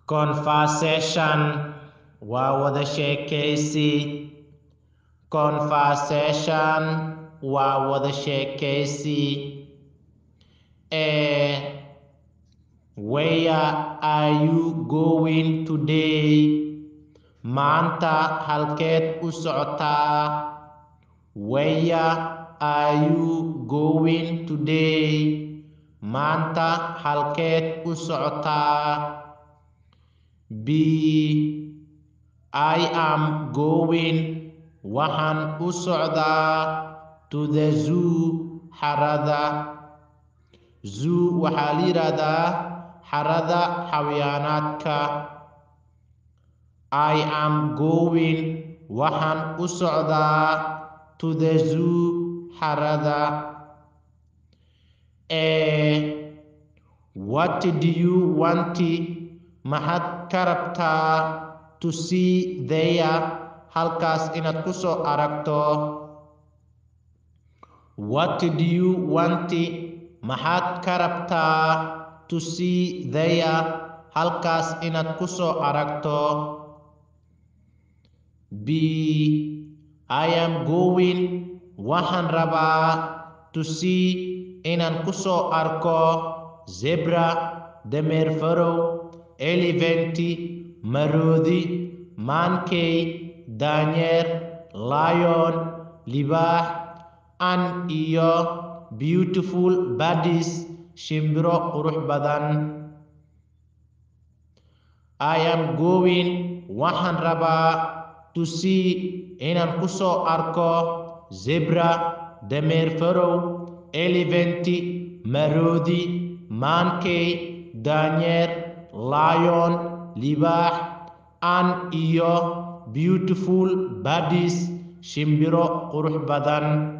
Conversation waa wada sheekaysi. Conversation waa wada sheekaysi. Where are you going today? Maanta halkeed u socotaa? Where are you going today? Maanta halkeed u socotaa? I am going, waxaan u socdaa, to the zoo, xarada. Zoo waxaa la yiraahdaa xarada xayawaanaadka. I am going, waxaan u socdaa, to the zoo, xarada. What do you want? Maxaad ka rabtaa? To see there, halkaas inaad ku soo aragto. What do you want? Maxaad ka rabtaa? To see there, halkaas inaad ku soo aragto. I am going, waxaan rabaa, to see, inaan ku soo arko, zebra, dameer farow, elephant, maroodi, monkey, daanyeer, lion, libaax, and iyo beautiful birds, shimbiro qurux badan. I am going, waxaan rabaa, to see, inaan ku soo arko, zebra, dameer farow, elephant, maroodi, monkey, daanyeer, lion, libaax, and iyo beautiful birds, shimbiro qurux badan.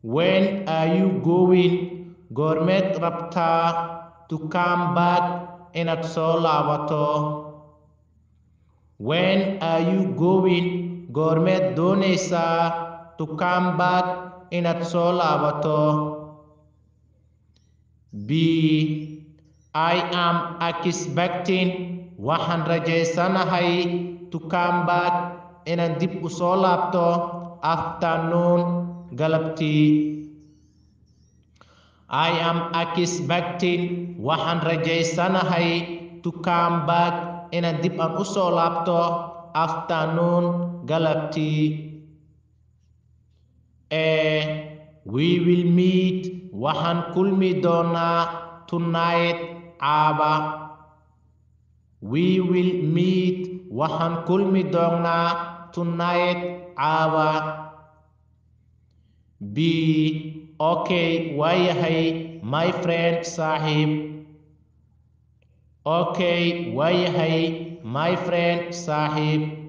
When are you going? Goormeed rabtaa? To come back, inaad soo laabato. When are you going? Goormeed doonaysaa? To come back, inaad soo laabato. I am expecting, waxaan rajaysanahay, to come back, inaan dib u soo laabto, afternoon, galabtii. I am expecting, waxaan rajaysanahay, to come back, inaan dib u soo laabto, afternoon, galabtii. We will meet, waxaan kulmi doonaa, tonight, caawa. We will meet, waxaan kulmi doonaa, tonight, caawa. Okay, waayahay, my friend, saaxiib. Okay, waayahay, my friend, saaxiib.